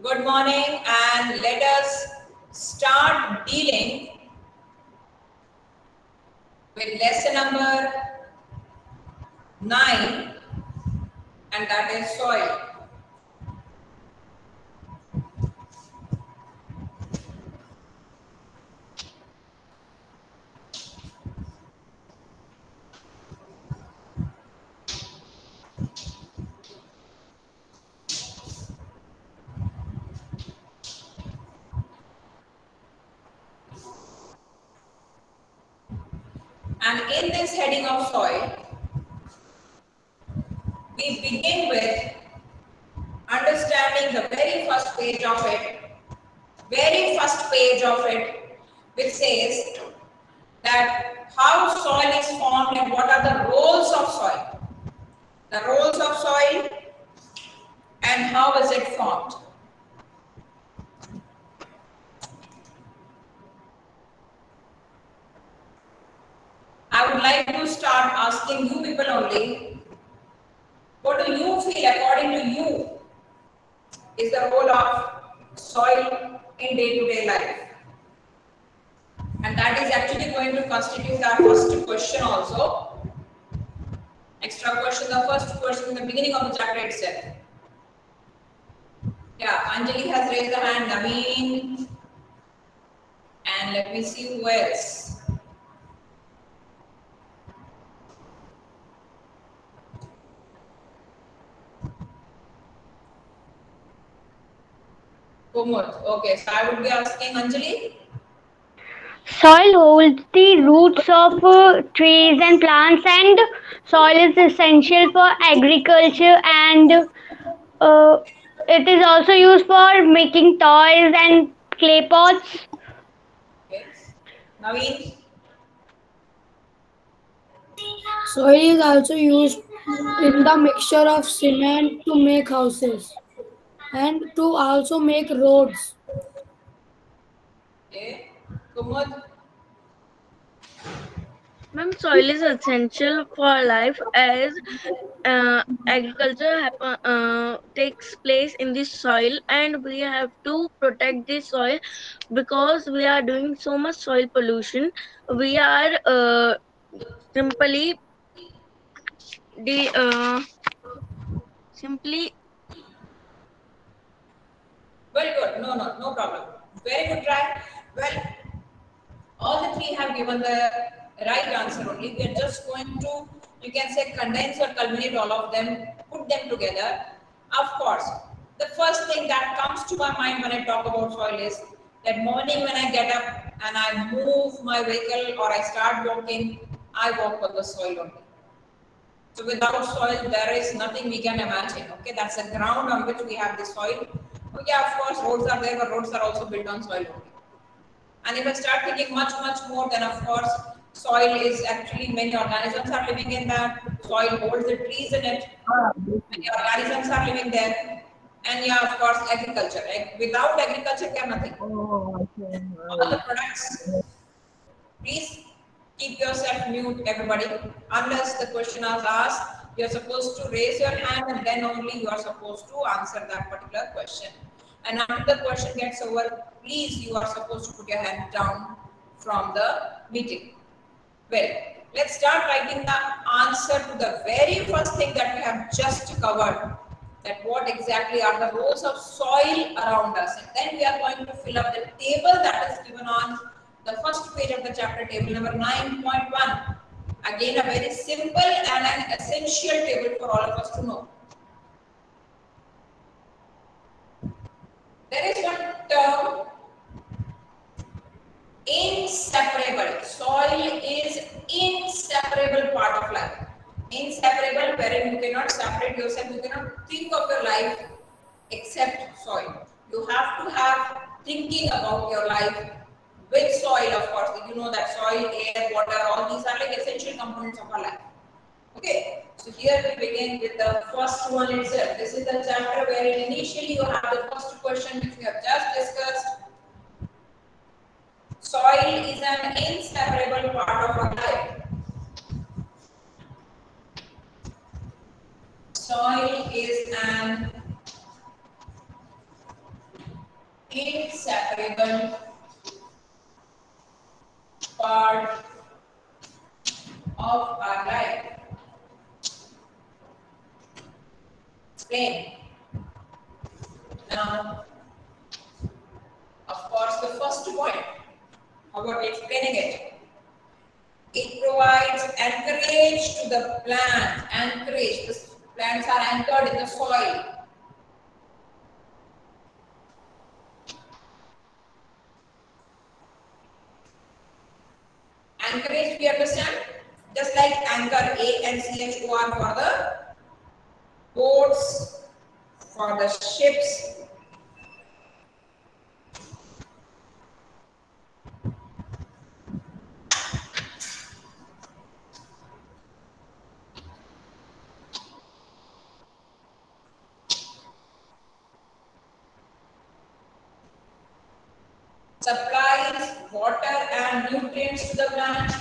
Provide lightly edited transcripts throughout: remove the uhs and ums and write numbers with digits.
Good morning, and let us start dealing with lesson number 9, and that is soil. And in this heading of soil, we begin with understanding the very first page of it, which says that how soil is formed and what are the roles of soil. The roles of soil and how is it formed. I would like to start asking you people only, what do you feel according to you is the role of soil in day-to-day life? And that is actually going to constitute our first question also. Extra question, the first question in the beginning of the chapter itself. Yeah, Anjali has raised the hand, Naveen, and let me see who else. Kumud. Okay, so I would be asking Anjali. Soil holds the roots of trees and plants, and soil is essential for agriculture, and uh, it is also used for making toys and clay pots. Okay. Naveen. Soil is also used in the mixture of cement to make houses and to also make roads. Okay. Kumud. Ma'am, soil is essential for life as agriculture takes place in the soil, and we have to protect the soil because we are doing so much soil pollution. We are simply the simply Very good. No problem. Very good try. Well, all the three have given the right answer only. We are just going to, you can say, condense or culminate all of them, put them together. Of course, the first thing that comes to my mind when I talk about soil is that morning when I get up and I move my vehicle or I start walking, I walk on the soil only. So without soil, there is nothing we can imagine. Okay, that's the ground on which we have the soil. Okay, of course, roads are there, but roads are also built on soil only. And if I start thinking much more, then of course, soil is actually many organisms are living in that. Soil holds the trees in it. Many organisms are living there. And yeah, of course, agriculture. Without agriculture, we have nothing. All the products. Please keep yourself mute, everybody. Unless the question is asked, you're supposed to raise your hand and then only you are supposed to answer that particular question. And after the question gets over, please, you are supposed to put your hand down from the meeting. Well, let's start writing the answer to the very first thing that we have just covered. That what exactly are the roles of soil around us. And then we are going to fill up the table that is given on the first page of the chapter, table number 9.1. Again, a very simple and an essential table for all of us to know. There is one term, inseparable. Soil is inseparable part of life. Inseparable, wherein you cannot separate yourself, you cannot think of your life except soil. You have to have thinking about your life with soil, of course. You know that soil, air, water, all these are like essential components of our life. Okay, so here we begin with the first one itself. This is the chapter wherein initially you have the first question which we have just discussed. Soil is an inseparable part of our life. Soil is an inseparable part of our life. Explain. Now, of course, the first point. How about explaining it? It provides anchorage to the plant. Anchorage. The plants are anchored in the soil. Anchorage, we understand? Just like anchor, ANCHOR for the boats, for the ships. Supplies water and nutrients to the plant.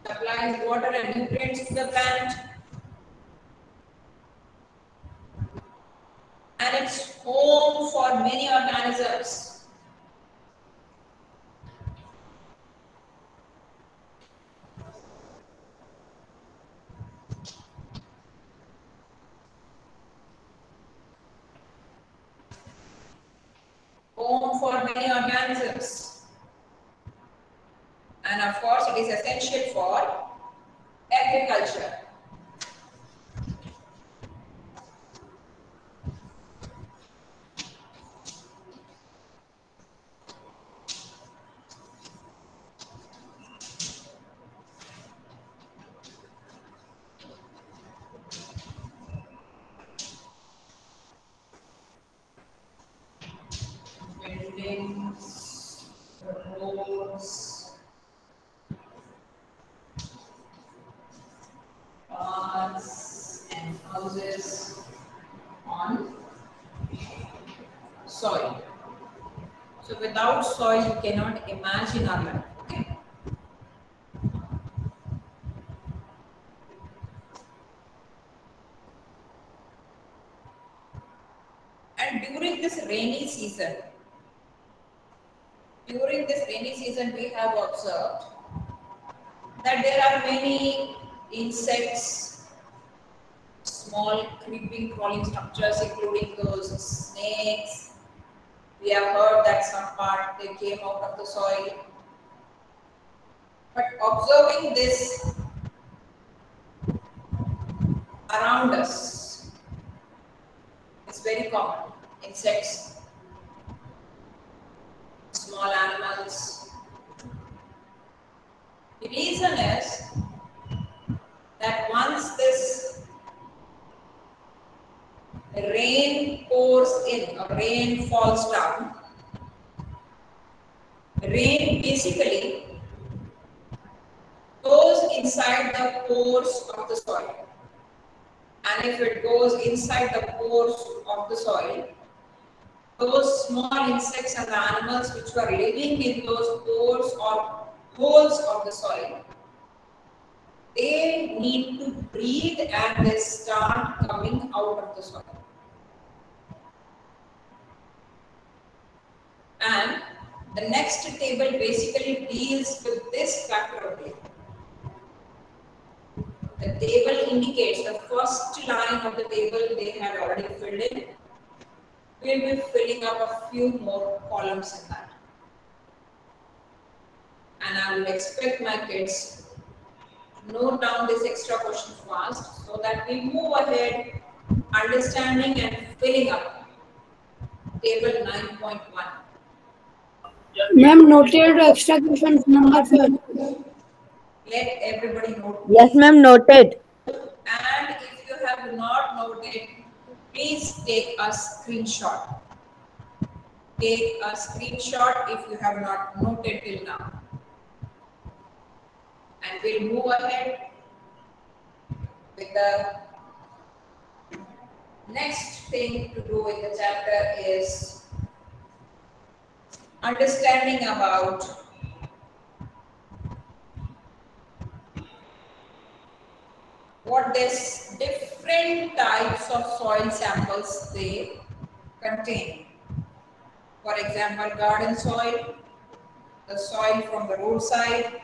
Supplies water and nutrients to the plant. And it's home for many organisms. Home for many organisms. And of course, it is essential for agriculture. Buildings, roads, cars and houses on soil. So without soil, you cannot imagine our life. Okay? And during this rainy season, we have observed that there are many insects, small creeping, crawling structures, including those snakes. We have heard that some part they came out of the soil. But observing this around us is very common. Insects, small animals. The reason is that once this rain pours in or rain falls down, rain basically goes inside the pores of the soil. And if it goes inside the pores of the soil, those small insects and the animals which were living in those pores or holes of the soil, they need to breathe and they start coming out of the soil. And the next table basically deals with this factor only. The table indicates the first line of the table they have already filled in. We will be filling up a few more columns in that. And I will expect my kids to note down this extra question fast so that we move ahead understanding and filling up table 9.1. Ma'am, noted extra question number 5. Let everybody note. Yes, ma'am, noted. And if you have not noted, please take a screenshot. Take a screenshot if you have not noted till now. And we'll move ahead with the next thing to do in the chapter is understanding about what these different types of soil samples they contain. For example, garden soil, the soil from the roadside,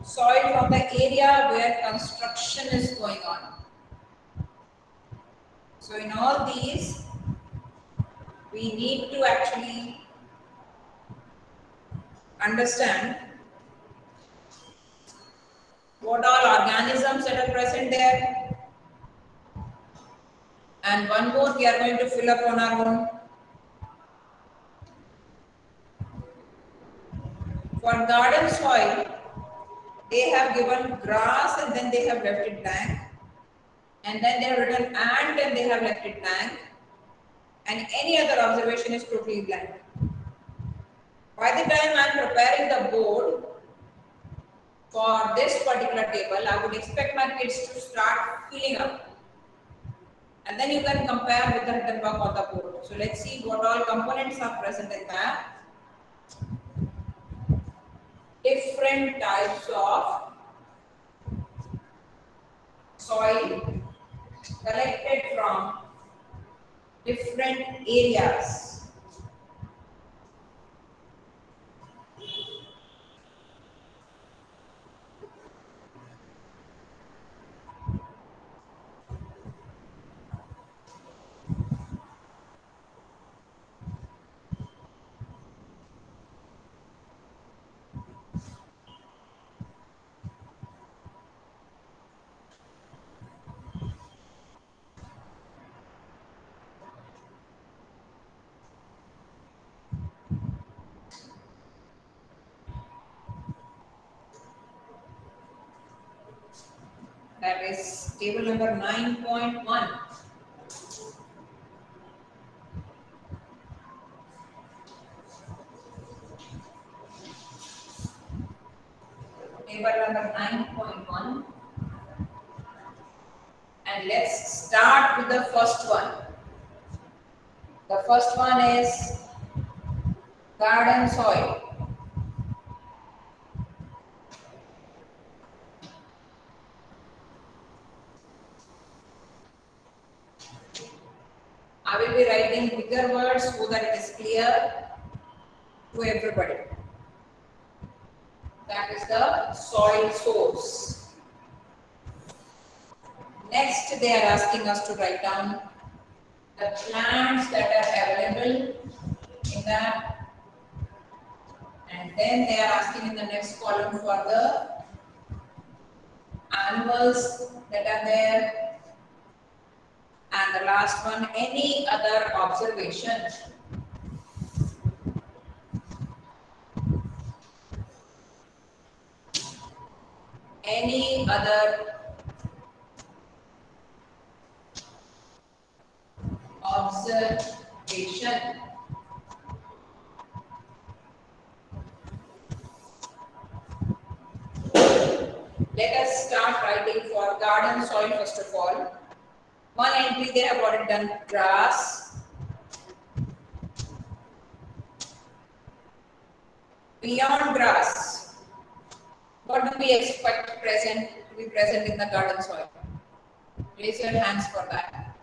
soil from the area where construction is going on. So in all these, we need to actually understand what all organisms that are present there. And one more we are going to fill up on our own. For garden soil, they have given grass and then they have left it blank. And then they have written ant and they have left it blank. And any other observation is totally blank. By the time I am preparing the board for this particular table, I would expect my kids to start filling up. And then you can compare with the written work on the board. So let's see what all components are present in that. Different types of soil collected from different areas. That is table number 9.1. Table number 9.1. And let's start with the first one. The first one is garden soil. I will be writing bigger words so that it is clear to everybody. That is the soil source. Next, they are asking us to write down the plants that are available in that. And then they are asking in the next column for the animals that are there. And the last one, any other observation. Any other observation. Let us start writing for garden soil first of all. One entry they have already done, grass. Beyond grass, what do we expect to be present in the garden soil? Raise your hands for that.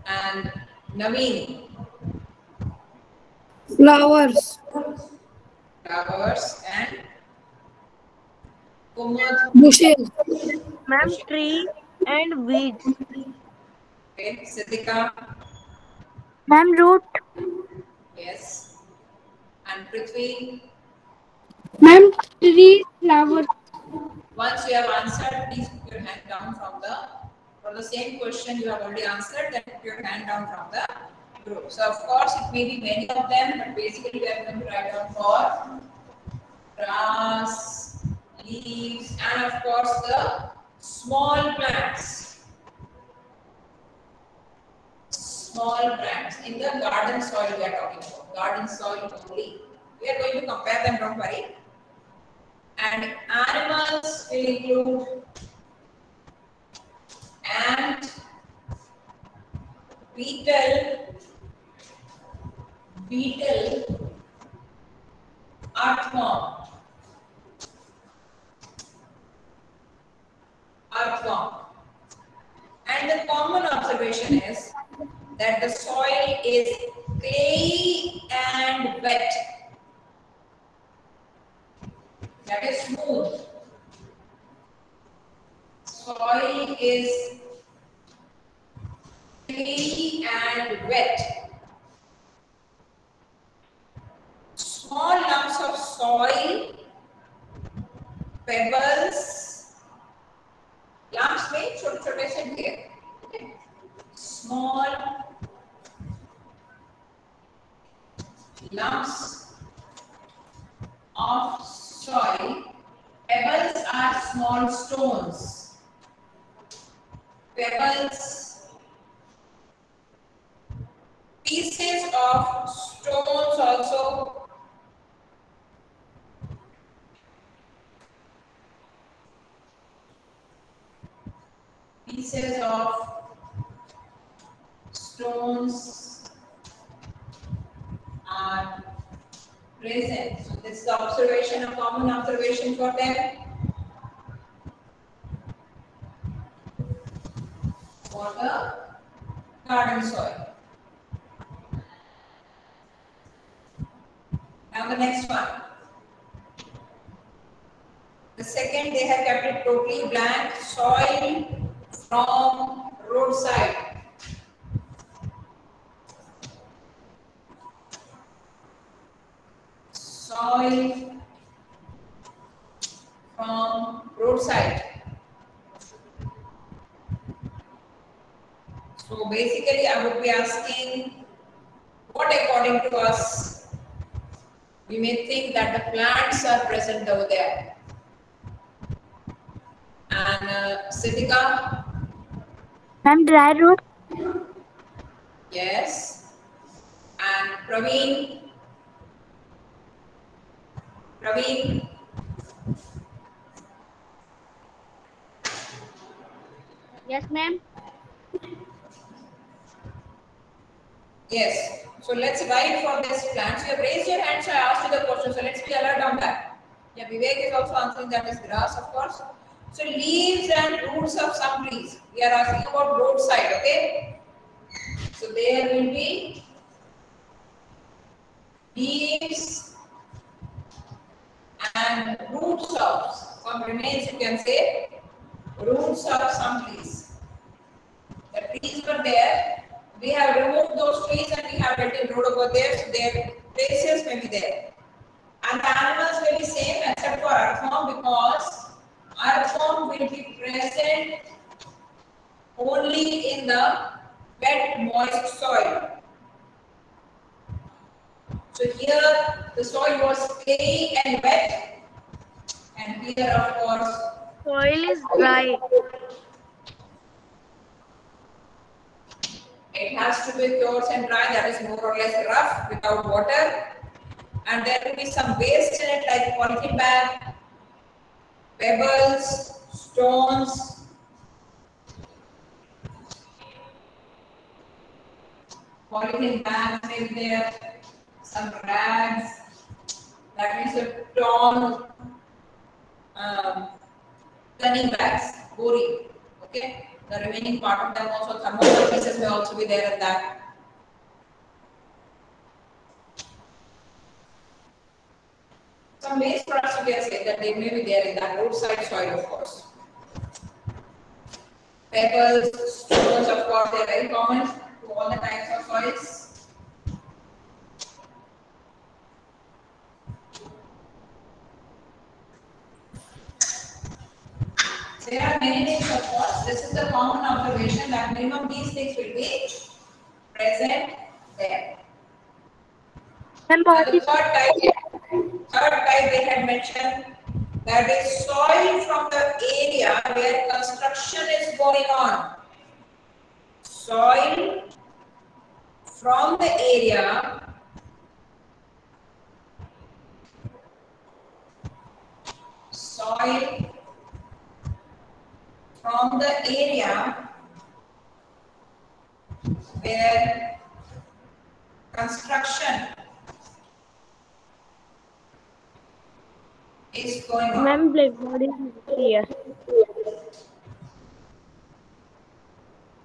And Naveen. Flowers. Flowers and Kumud. Bushes. Ma'am, tree and weeds. Okay, Siddhika. Ma'am, root. Yes. And Prithvi. Ma'am, tree, flower. Once you have answered, please put your hand down from the same question you have already answered, then put your hand down from the group. So of course it may be many of them, but basically we are going to write down for grass, leaves, and of course the small plants. Small plants in the garden soil we are talking about. Garden soil only. We are going to compare them, don't worry. And animals will include ant, beetle, earthworm. And the common observation is that the soil is clayey and wet. That is smooth. Soil is clayey and wet. Small lumps of soil, pebbles, lumps में छोटे-छोटे से ढेर. Small lumps of soil. Pebbles are small stones. Pebbles, pieces of stones also. Pieces of stones are present. So this is the observation, a common observation for them. For the garden soil. Now the next one. The second, they have kept it totally blank. Soil from roadside. Soil from roadside. So basically I would be asking, what according to us, we may think that the plants are present over there. And Siddhika? Ma'am, dry root. Yes. And Praveen? Praveen? Yes, ma'am. Yes. So let's write for this plant. So you have raised your hand, so I asked you the question. So let's be alert on that. Yeah, Vivek is also answering that is grass, of course. So leaves and roots of some trees. We are asking about roadside, okay? So there will be leaves and roots of some remains, you can say, roots of some trees. The trees were there. We have removed those trees and we have built a road over there, so their places may be there. And the animals will be same except for earthworm, because earthworm will be present only in the wet, moist soil. So here the soil was clay and wet, and here of course Soil is dry. it has to be pure and dry, that is more or less rough without water. And there will be some waste in it like polythene bag, pebbles, stones. Polythene bags may be there, some rags, that means a torn gunning bags, bori. Okay, the remaining part of them also, thermocol pieces may also be there in that. Some waste products you can say that they may be there in that roadside soil, of course. Pebbles, stones, of course, they are very common to all the types of soils. There are many things, of course. This is the common observation that minimum these things will be present there. And the third type they had mentioned, that is soil from the area where construction is going on. Soil from the area soil from the area where construction is going on. Ma'am, blackboard is clear.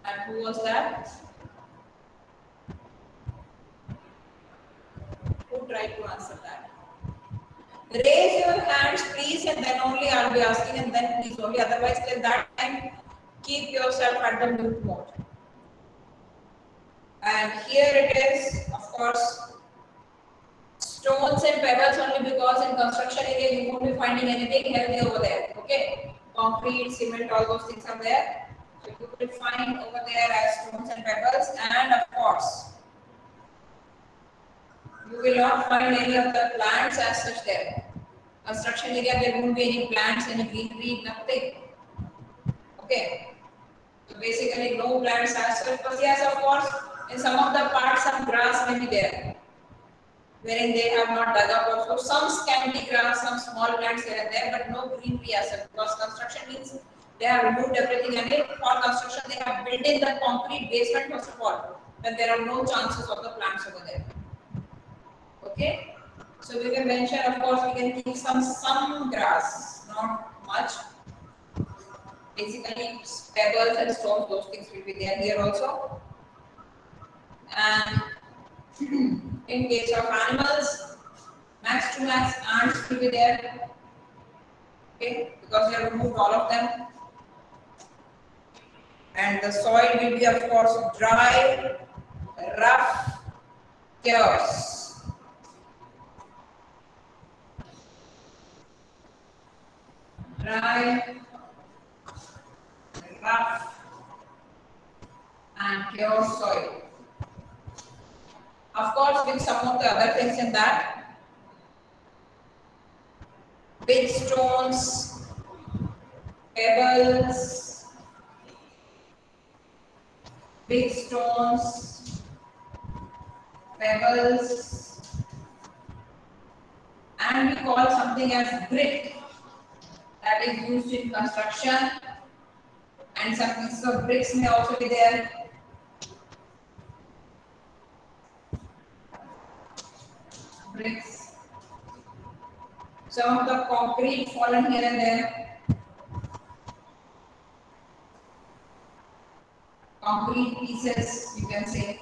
And who was that? Who tried to answer that? Raise your hands, please, and then only I'll be asking, and then please only. Otherwise, till that time, keep yourself at the mute mode. And here it is, of course, stones and pebbles only, because in construction area you won't be finding anything healthy over there. Okay, concrete, cement, all those things are there. So you will find over there as stones and pebbles, and of course, you will not find any of the plants as such there. Construction area, there won't be any plants, any greenery, nothing. Okay. So basically no plants as such. But yes, of course, in some of the parts some grass may be there, wherein they have not dug up also. Some scanty grass, some small plants here and there, but no greenery as such. Because construction means they have removed everything, and for construction they have built in the concrete basement first of all. Then there are no chances of the plants over there. Okay, so we can mention, of course, we can keep some grass, not much. Basically, pebbles and stones, those things will be there here also. And in case of animals, max to max ants will be there. Okay, because they have removed all of them. And the soil will be, of course, dry, rough, chaos. Dry, rough, and pure soil. Of course, with some of the other things in that, big stones, pebbles, big stones, pebbles, and we call something as brick, that is used in construction, and some pieces of bricks may also be there. Bricks. Some of the concrete fallen here and there. Concrete pieces, you can say,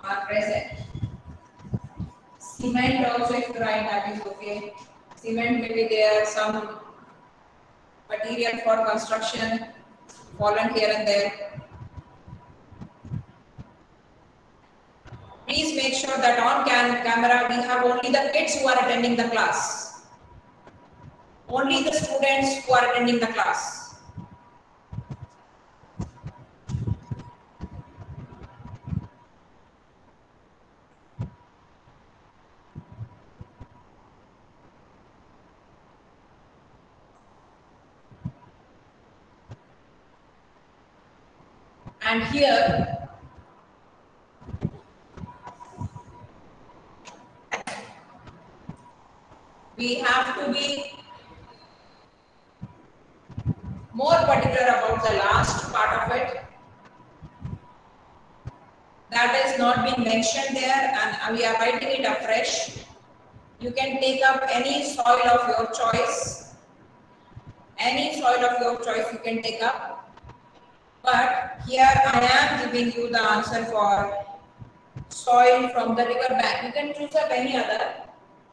are present. Cement also, if you write, that is okay. Cement may be there, some material for construction fallen here and there. Please make sure that on camera we have only the kids who are attending the class. Only the students who are attending the class. And here, we have to be more particular about the last part of it. That has not been mentioned there, and we are writing it afresh. You can take up any soil of your choice. Any soil of your choice you can take up. But here I am giving you the answer for soil from the river bank. You can choose up any other.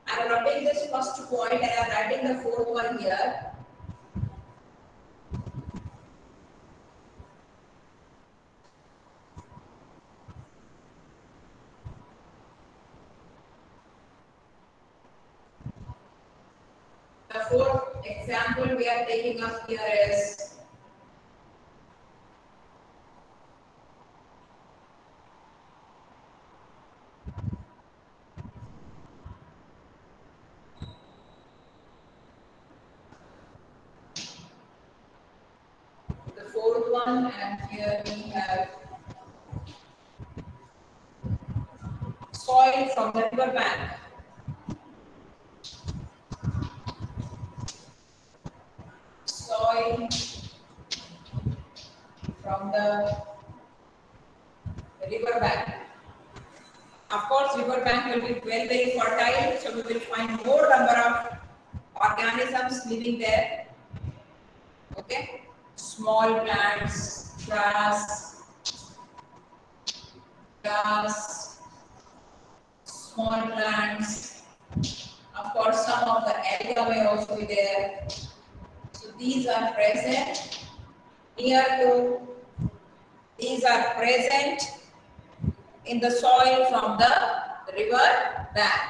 I am writing this first point and I am writing the fourth one here. The fourth example we are taking up here is the fourth one, and here we have soil from the river bank. the river bank. Of course, river bank will be very, very fertile, so we will find more number of organisms living there. Okay, small plants, grass, small plants. Of course, some of the algae may also be there. So these are present near to. These are present in the soil from the river bank.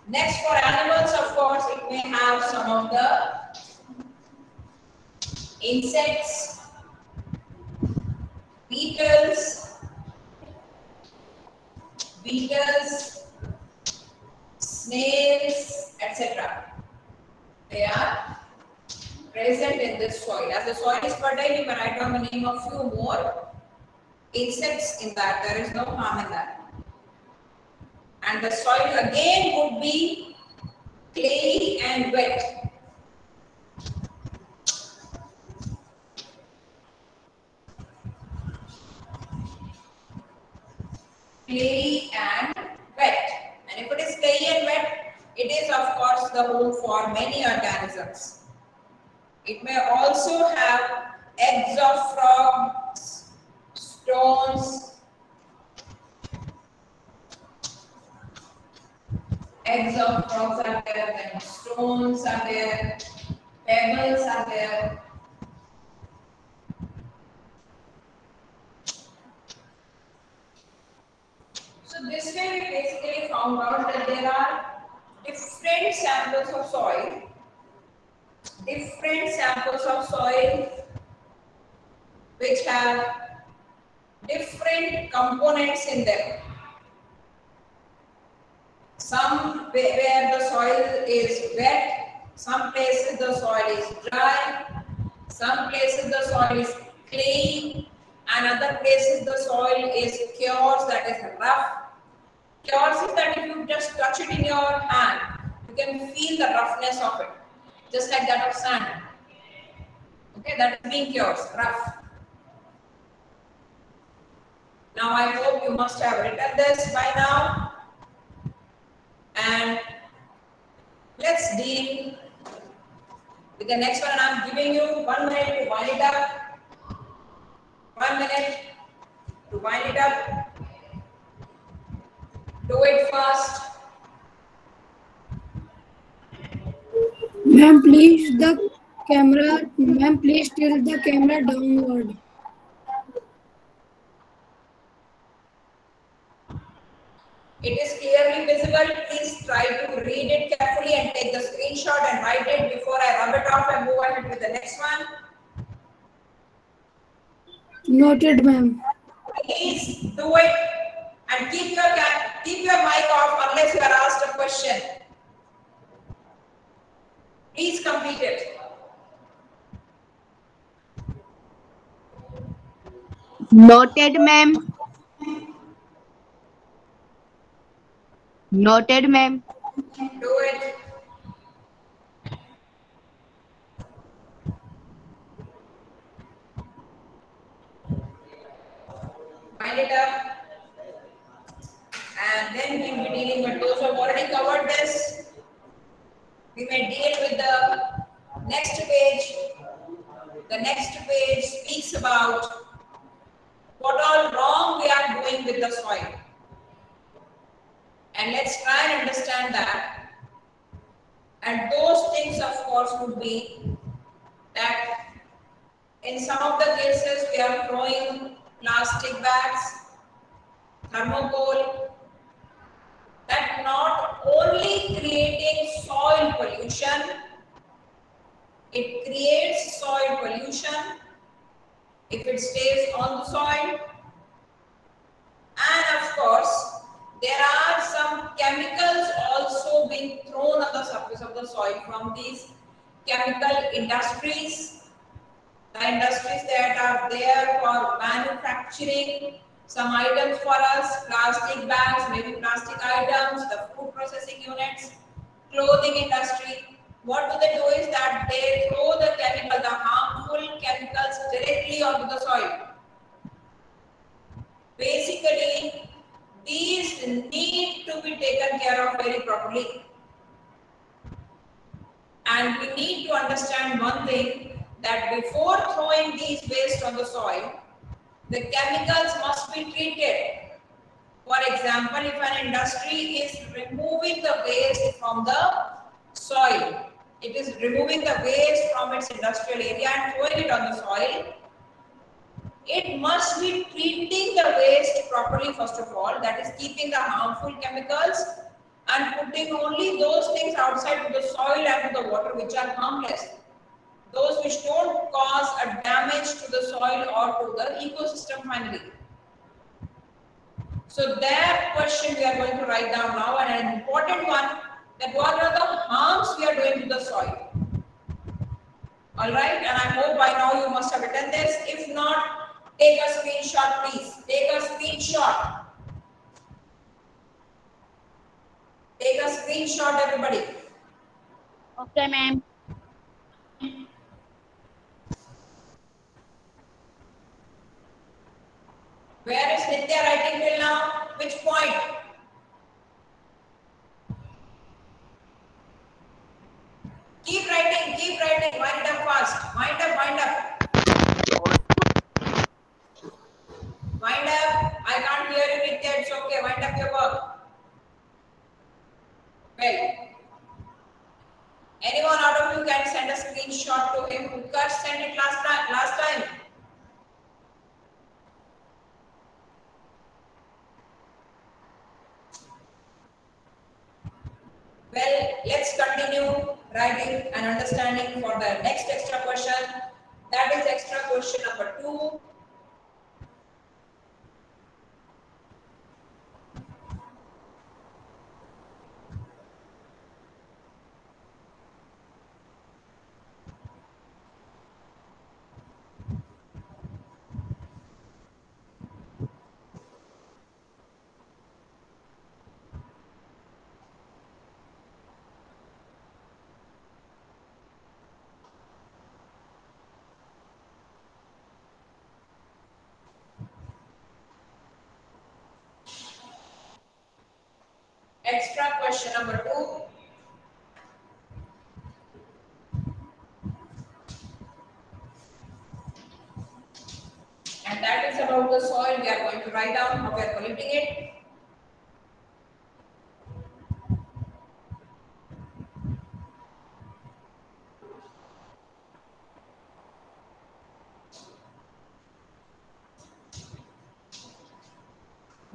Next, for animals, of course, it may have some of the insects, beetles, snails, etc. They are present in this soil. As the soil is fertile, you can write down the name of few more insects in that. There is no harm in that. And the soil again would be clayey and wet. Clayey and wet. And if it is clayey and wet, it is of course the home for many organisms. It may also have eggs of frogs, stones, eggs of frogs are there, then stones are there, pebbles are there. So this way we basically found out that there are different samples of soil, which have different components in them. Some where the soil is wet, some places the soil is dry, some places the soil is clay, and other places the soil is coarse, that is rough. Coarse is that if you just touch it in your hand, you can feel the roughness of it, just like that of sand. Okay, that is being coarse, rough. Now I hope you must have written this by now. And let's deal with the next one. And I'm giving you 1 minute to wind it up. 1 minute to wind it up. Do it fast. Ma'am, please tilt the camera downward. It is clearly visible. Please try to read it carefully and take the screenshot and write it before I rub it off and move ahead with the next one. Noted, ma'am. Please do it and keep your mic off unless you are asked a question. Please complete it. Noted, ma'am. Noted, ma'am. Do it. Wind it up. And then we will be dealing with those who have already covered this. We may deal with the next page. The next page speaks about what all wrong we are doing with the soil. And let's try and understand that. And those things, of course, would be that in some of the cases we are throwing plastic bags, thermocol, that not only creating soil pollution, it creates soil pollution if it stays on the soil. And of course, there are some chemicals also being thrown on the surface of the soil from these chemical industries. The industries that are there for manufacturing some items for us, plastic bags, maybe plastic items, the food processing units, clothing industry. what do they do is that they throw the chemical, the harmful chemicals directly onto the soil. Basically, these need to be taken care of very properly. And we need to understand one thing, that before throwing these waste on the soil, the chemicals must be treated. For example, if an industry is removing the waste from the soil, it is removing the waste from its industrial area and throwing it on the soil, it must be treating the waste properly first of all, that is keeping the harmful chemicals and putting only those things outside to the soil and to the water which are harmless. Those which don't cause a damage to the soil or to the ecosystem finally. So that question we are going to write down now, and an important one, that what are the harms we are doing to the soil. Alright, and I hope by now you must have written this. If not, take a screenshot please. Take a screenshot. Take a screenshot everybody. Okay, ma'am. Where is Nitya writing till now? Which point? Keep writing, wind it up fast. Wind up. Wind up. I can't hear you, Nitya. It's okay. Wind up your work. Well, anyone out of you can send a screenshot to him. Utkarsh sent it last time. Well, let's continue writing and understanding for the next extra question. That is extra question number 2. Extra question number 2. And that is about the soil. We are going to write down how we are polluting it.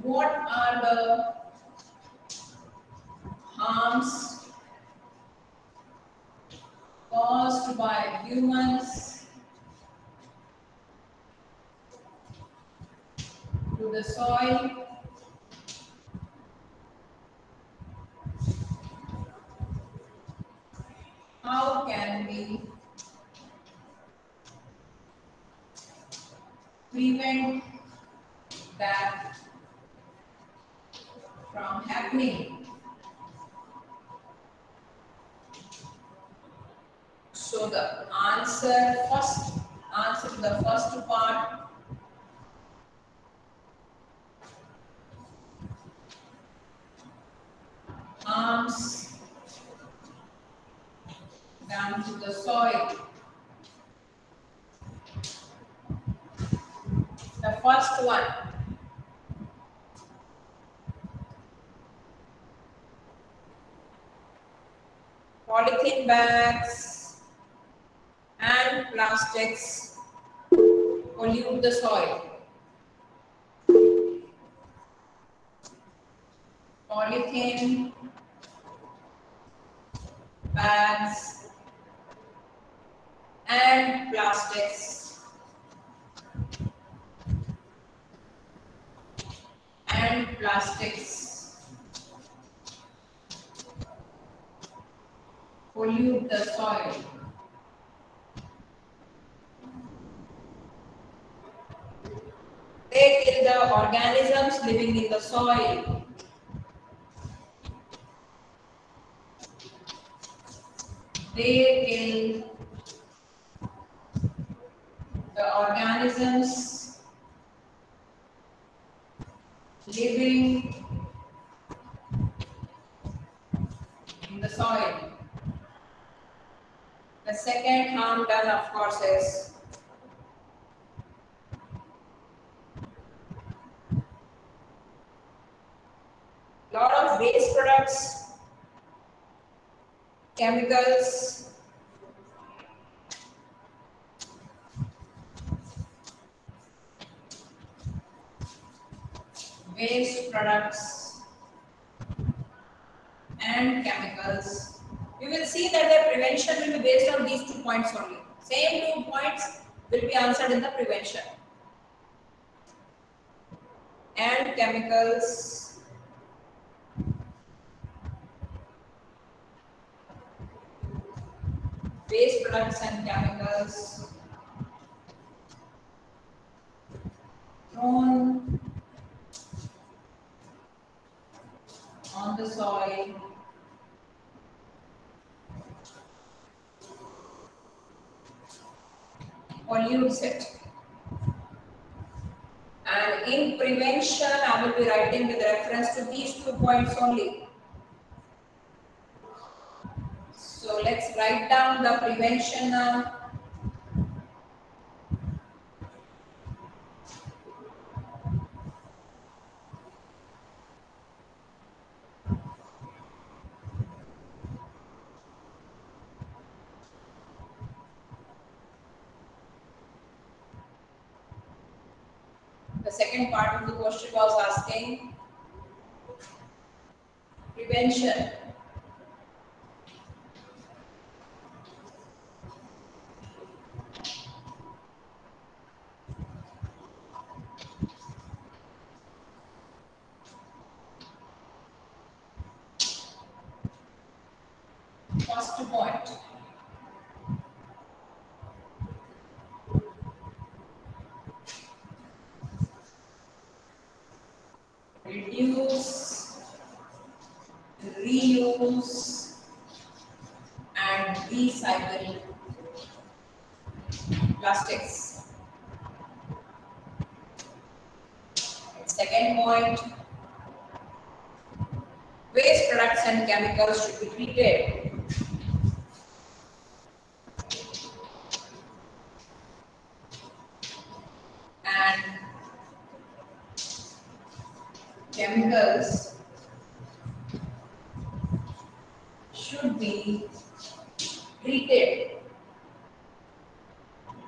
What are the harms caused by humans to the soil? How can we prevent that from happening? So the answer to the first part, harms done to the soil. The first one, polythene bags and plastics pollute the soil. Polythene bags and plastics pollute the soil. They kill the organisms living in the soil. They kill the organisms living in the soil. The second harm done, of course, is lot of waste products, chemicals, waste products and chemicals. You will see that the prevention will be based on these 2 points only. Same 2 points will be answered in the prevention. And chemicals, waste products and chemicals thrown on the soil pollutes it. And in prevention, I will be writing with reference to these 2 points only. So let's write down the prevention now. The second part of the question was asking prevention. First point. Reduce, reuse, and recycle plastics. Second point, waste products and chemicals should be treated. And chemicals should be treated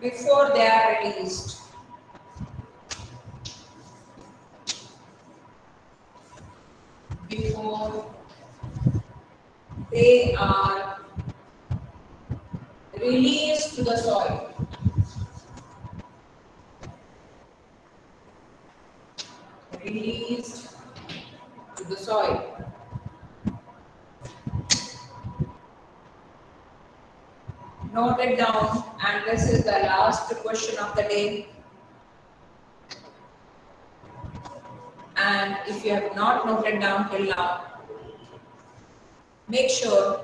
before they are released. Before they are released to the soil. Released to the soil. Note it down, and this is the last question of the day. And if you have not noted down till now, make sure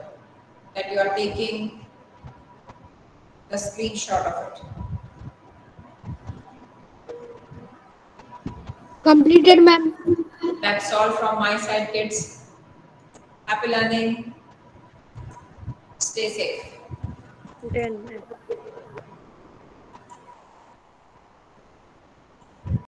that you are taking the screenshot of it. Completed, ma'am. That's all from my side, kids. Happy learning. Stay safe. Done.